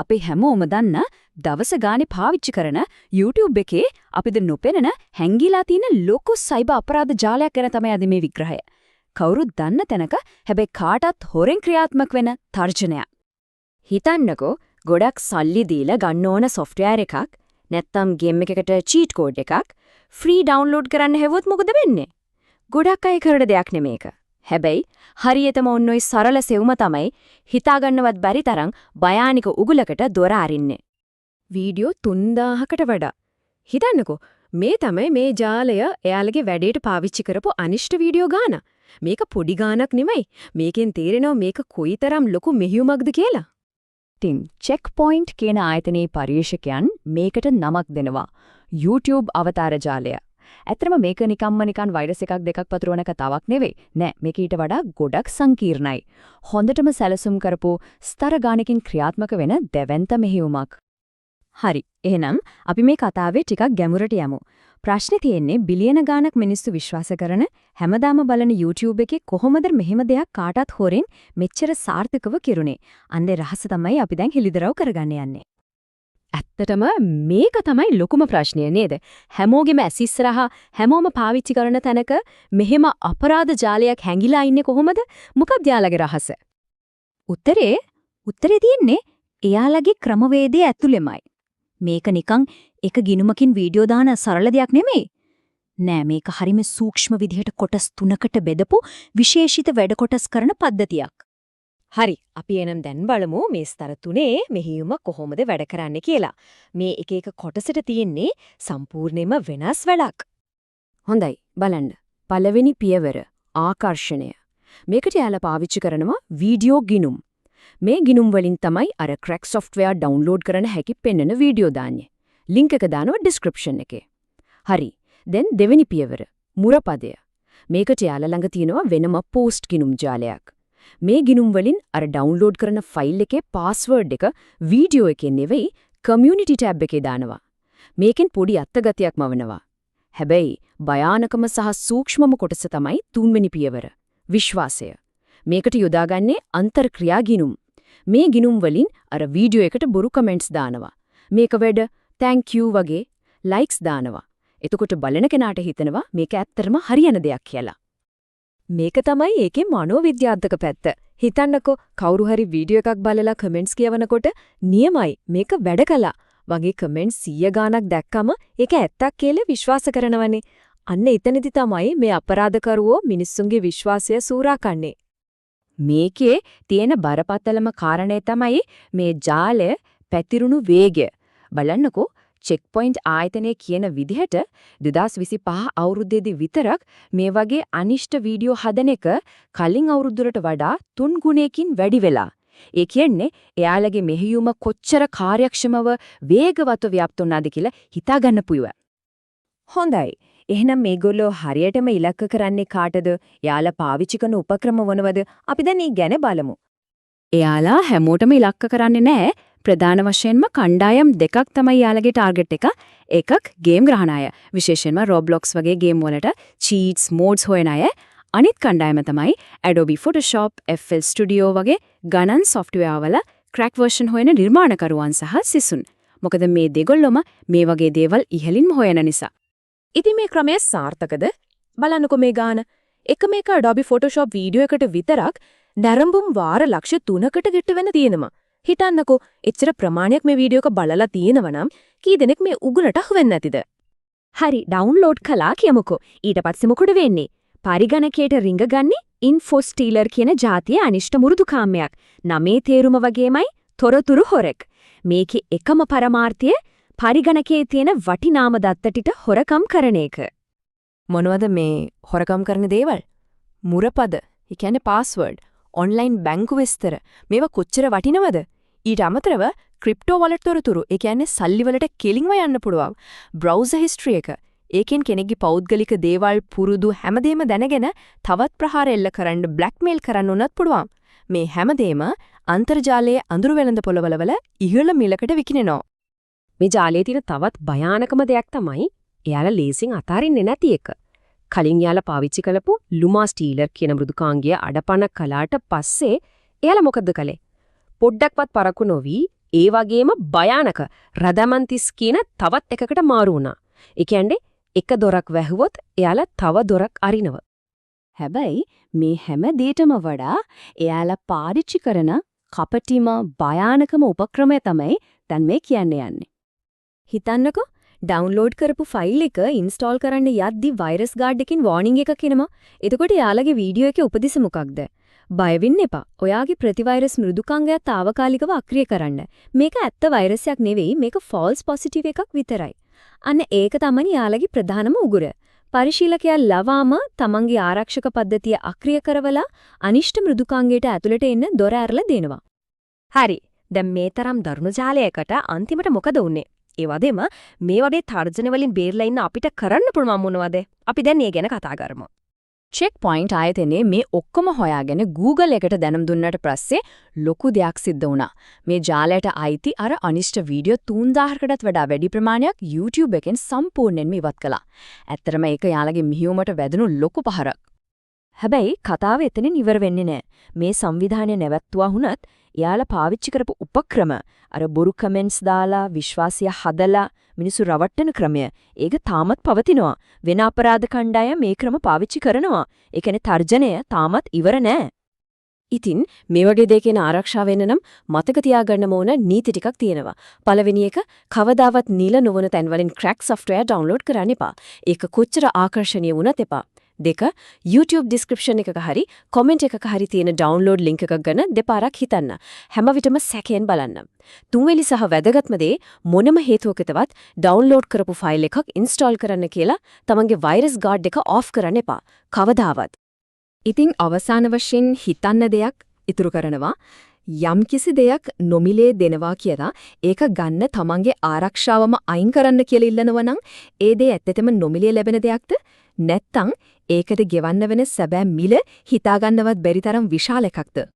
අපි හැමෝම දන්න දවස ගානේ පාවිච්චි කරන YouTube එකේ අපිට නොපෙනෙන හැංගිලා තියෙන ලොකු සයිබර් අපරාධ ජාලයක් ගැන තමයි අද මේ විග්‍රහය. කවුරුත් දන්න තැනක හැබැයි කාටත් හොරෙන් ක්‍රියාත්මක වෙන තර්ජනයක්. හිතන්නකෝ ගොඩක් සල්ලි දීලා ගන්න ඕන software එකක් නැත්නම් game එකකට cheat code එකක් free download කරන්න හැවුවොත් මොකද වෙන්නේ? ගොඩක් අය කරන දෙයක් නෙමේක. හැබැයි හරියටම ඔන්නෝයි සරල සෙවුම තමයි හිතාගන්නවත් බැරි තරම් භයානික උගුලකට දොර අරින්නේ. වීඩියෝ 3000කට වඩා. හිතන්නකෝ මේ තමයි මේ ජාලය එයාලගේ වැඩේට පාවිච්චි කරපු අනිෂ්ට වීඩියෝ ගාන. මේක පොඩි ගානක් නෙමෙයි. මේකෙන් තේරෙනවා මේක කොයිතරම් ලොකු මෙහෙයුමක්ද කියලා. ඉතින් checkpoint කියන ආයතනයේ පරිශකයන් මේකට නමක් දෙනවා. YouTube අවතාර ජාලය. ඇත්තටම මේක නිකන් වෛරස් එකක් දෙකක් පතුරවන කතාවක් නෙවෙයි. නෑ මේක ඊට වඩා ගොඩක් සංකීර්ණයි. හොඳටම සැලසුම් කරපු ස්තර ගානකින් ක්‍රියාත්මක වෙන දෙවන්ත මෙහෙයුමක්. හරි. එහෙනම් අපි මේ කතාවේ ටිකක් ගැඹුරට යමු. ප්‍රශ්නේ තියෙන්නේ බිලියන ගාණක් මිනිස්සු විශ්වාස කරන හැමදාම බලන YouTube එකේ කොහොමද මෙහෙම දෙයක් කාටත් හොරෙන් මෙච්චර සාර්ථකව කිරුනේ? අන්නේ රහස තමයි අපි දැන් හෙළිදරව් කරගන්න යන්නේ. ඇත්තටම මේක තමයි ලොකුම ප්‍රශ්නය නේද? හැමෝගෙම ඇස් ඉස්සරහා හැමෝම පාවිච්චි කරන තැනක මෙහෙම අපරාධ ජාලයක් හැංගිලා ඉන්නේ කොහොමද? මොකක්ද යාළගේ රහස? උත්තරේ තියෙන්නේ එයාලගේ ක්‍රමවේදයේ ඇතුළෙමයි. මේක නිකන් එක ගිනුමකින් වීඩියෝ දාන සරල දෙයක් නෙමෙයි. නෑ මේක හරිම සූක්ෂම විදිහට කොටස් 3කට බෙදපු විශේෂිත වැඩ කොටස් කරන පද්ධතියක්. හරි අපි එනම් දැන් බලමු මේ ස්තර 3 මෙහෙයුම කොහොමද වැඩ කරන්නේ කියලා. මේ එක එක කොටසට තියෙන්නේ සම්පූර්ණයෙන්ම වෙනස් වැඩක්. හොඳයි බලන්න. පළවෙනි පියවර ආකර්ෂණය. මේකට යාලා පාවිච්චි කරනවා වීඩියෝ ගිනුම්. මේ ගිනුම් වලින් තමයි අර crack software download කරන හැකි පෙන්වන වීඩියෝ දාන්නේ. link එක දානවා description එකේ. හරි. දැන් දෙවෙනි පියවර මුරපදය. මේකට යාලා ළඟ තියෙනවා වෙනම post ගිනුම් ජාලයක්. මේ ගිනුම් වලින් අර download කරන ෆයිල් එකේ password එක වීඩියෝ එකේ නෙවෙයි community tab එකේ දානවා. මේකෙන් පොඩි අත්ගතියක්ම වනවා. හැබැයි භයානකම සහ සූක්ෂමම කොටස තමයි තුන්වෙනි පියවර විශ්වාසය. මේකට යොදාගන්නේ අන්තර්ක්‍රියා ගිනුම්. මේ ගිනුම් වලින් අර වීඩියෝ එකට බොරු කමෙන්ට්ස් දානවා. මේක වැඩ thank you වගේ likes දානවා. එතකොට බලන කෙනාට හිතෙනවා මේක ඇත්තටම හරියන දෙයක් කියලා. මේක තමයි ඒකේ මනෝවිද්‍යාත්මක පැත්ත. හිතන්නකෝ කවුරු හරි වීඩියෝ එකක් බලලා කමෙන්ට්ස් කියවනකොට නියමයි මේක වැඩ කළා වගේ කමෙන්ට්ස් 100 ගාණක් දැක්කම ඒක ඇත්තක් කියලා විශ්වාස කරනවනේ. අන්න එතනදි තමයි මේ අපරාධකරුවෝ මිනිස්සුන්ගේ විශ්වාසය සූරා කන්නේ. මේකේ තියෙන බරපතලම කාරණේ තමයි මේ ජාලය පැතිරුණු වේගය. බලන්නකෝ checkpoint ආයතනයේ කියන විදිහට 2025 අවුරුද්දේදී විතරක් මේ වගේ අනිෂ්ට වීඩියෝ හදන එක කලින් අවුරුද්දකට වඩා 3 ගුණයකින් වැඩි වෙලා. ඒ කියන්නේ එයාලගේ මෙහෙයුම කොච්චර කාර්යක්ෂමව වේගවත්ව ව්‍යාප්ත වුණාද කියලා හිතා ගන්න පුළුවන්. හොඳයි. එහෙනම් මේගොල්ලෝ හරියටම ඉලක්ක කරන්නේ කාටද? යාලා පාවිච්චි කරන උපක්‍රම මොනවද? අපි දැන් ඊ ගැන බලමු. එයාලා හැමෝටම ඉලක්ක කරන්නේ නැහැ. ප්‍රධාන වශයෙන්ම කණ්ඩායම් දෙකක් තමයි යාලගේ ටාගට් එක. එකක් ගේම් ග්‍රහණ අය. විශේෂයෙන්ම Roblox වගේ ගේම් වලට cheats modes හොයන අය. අනිත් කණ්ඩායම තමයි Adobe Photoshop, FL Studio වගේ ගණන් software වල crack version හොයන නිර්මාණකරුවන් සහ සිසුන්. මොකද මේ දෙගොල්ලොම මේ වගේ දේවල් ඉහළින්ම හොයන නිසා. ඉතින් මේ ක්‍රමය සාර්ථකද? බලන්නකෝ මේ ගාන. එක මේක Adobe Photoshop වීඩියෝ එකට විතරක් නරඹුම් වාර ලක්ෂ 3කට ගෙට වෙන තියෙනවා. හිතන්නකෝ එච්චර ප්‍රමාණයක් මේ වීඩියෝ එක බලලා තියෙනවා නම් කී දෙනෙක් මේ උගුලට අහු වෙන්නේ නැතිද? හරි ඩවුන්ලෝඩ් කළා කියමුකෝ. ඊට පස්සේ මොකද වෙන්නේ? පරිගණකයට රිංගගන්නේ info stealer කියන જાතියේ අනිෂ්ට මුරුදු කාමයක්. නමේ තේරුම වගේමයි තොරතුරු හොරෙක්. මේකේ එකම පරමාර්ථය පරිගණකයේ තියෙන වටිනාම දත්ත ටික හොරකම් කරන එක. මොනවද මේ හොරකම් කරන දේවල්? මුරපද, ඒ කියන්නේ password, online බැංකු විස්තර. මේවා කොච්චර වටිනවද? ඊට අමතරව ක්‍රිප්ටෝ වලට තොරතුරු, ඒ කියන්නේ සල්ලි වලට කෙලින්ව යන්න පුළුවන්. browser history එක. ඒකෙන් කෙනෙක්ගේ පෞද්ගලික දේවල් පුරුදු හැමදේම දැනගෙන තවත් ප්‍රහාර එල්ල කරන්න blackmail කරන්න උනත් පුළුවන්. මේ හැමදේම අන්තර්ජාලයේ අඳුරු වෙළඳ පොළවල ඉහළ මිලකට විකිනෙනවා. මේ ජාලයේ තියෙන තවත් භයානකම දෙයක් තමයි එයාලා ලේසින් අතාරින්නේ නැති එක. කලින් යාලා පාවිච්චි කරපු ලුමා ස්ටීලර් කියන මෘදුකාංගය අඩපණ කලාට පස්සේ එයාලා මොකද කළේ? පොඩ්ඩක්වත් පරක්කු නොවි ඒ වගේම භයානක රදමන්තිස් කියන තවත් එකකට මාරු වුණා. ඒ කියන්නේ එක දොරක් වැහුවොත් එයාලා තව දොරක් අරිනවා. හැබැයි මේ හැම දෙයකටම වඩා එයාලා පාවිච්චි කරන කපටිම භයානකම උපක්‍රමය තමයි දැන් මේ කියන්නේ යන්නේ. හිතන්නකෝ ඩවුන්ලෝඩ් කරපු ෆයිල් එක ඉන්ස්ටෝල් කරන්න යද්දි වෛරස් ගාඩ් එකකින් වෝනින් එකක් එනවා. එතකොට යාළගේ වීඩියෝ එකේ උපදෙස් මොකක්ද? බය වෙන්න එපා. ඔයාගේ ප්‍රතිවෛරස් මෘදුකාංගය తాවකාලිකව අක්‍රිය කරන්න. මේක ඇත්ත වෛරසයක් නෙවෙයි මේක ෆෝල්ස් පොසිටිව් එකක් විතරයි. අන්න ඒක තමයි යාළගේ ප්‍රධානම උගුර. පරිශීලකයා ලවාම තමන්ගේ ආරක්ෂක පද්ධතිය අක්‍රිය කරවලා අනිෂ්ට මෘදුකාංගයට ඇතුළට එන්න දොර ඇරලා දෙනවා. හරි. දැන් මේ තරම් දරුණු ජාලයකට අන්තිමට මොකද වුනේ? ඒ වගේම මේ වගේ තර්ජන වලින් බේරලා ඉන්න අපිට කරන්න පුළුවන් මොනවද? අපි දැන් ඒ ගැන කතා කරමු. චෙක් පොයින්ට් ආයතනයේ මේ ඔක්කොම හොයාගෙන Google එකට දැනුම් දුන්නාට පස්සේ ලොකු දෙයක් සිද්ධ වුණා. මේ ජාලයට අයිති අර අනිෂ්ට වීඩියෝ 3000කටත් වඩා වැඩි ප්‍රමාණයක් YouTube එකෙන් සම්පූර්ණයෙන්ම ඉවත් කළා. ඇත්තටම ඒක යාළගේ මිහියුමට වැදුණු ලොකු පහරක්. හැබැයි කතාව එතනින් ඉවර වෙන්නේ නැහැ. මේ සංවිධානය නැවැත්තුවා වුණත් එයාලා පාවිච්චි කරපු උපක්‍රම අර බොරු කමෙන්ට්ස් දාලා විශ්වාසය හදලා මිනිස්සු රවට්ටන ක්‍රමය ඒක තාමත් පවතිනවා. වෙන අපරාධ කණ්ඩායම් මේ ක්‍රම පාවිච්චි කරනවා. ඒ කියන්නේ තර්ජනය තාමත් ඉවර නෑ. ඉතින් මේ වගේ දෙයකින් ආරක්ෂා වෙන්න නම් මතක තියාගන්න ඕන නීති ටිකක් තියෙනවා. පළවෙනි එක කවදාවත් නිල නොවන තැන්වලින් ක්‍රැක් සොෆ්ට්වෙයාර් ඩවුන්ලෝඩ් කරන්න එපා. ඒක කොච්චර ආකර්ෂණීය වුණත් එපා. දෙක YouTube description එකක හරි comment එකක හරි තියෙන download link එකක් ගැන දෙපාරක් හිතන්න. හැම විටම සැකයෙන් බලන්න. තුන්වෙනි සහ වැදගත්ම දේ මොනම හේතුවකටවත් download කරපු file එකක් install කරන්න කියලා තමන්ගේ virus guard එක off කරන්න එපා. කවදාවත්. ඉතින් අවසාන වශයෙන් හිතන්න දෙයක් ඉතුරු කරනවා. යම්කිසි දෙයක් නොමිලේ දෙනවා කියලා ඒක ගන්න තමන්ගේ ආරක්ෂාවම අයින් කරන්න කියලා ඉල්ලනවා නම් ඒ දේ ඇත්තටම නොමිලේ ලැබෙන දෙයක්ද? නැත්නම් ඒකට ගෙවන්න වෙන සැබෑ මිල හිතාගන්නවත් බැරි තරම් විශාල එකක්ද?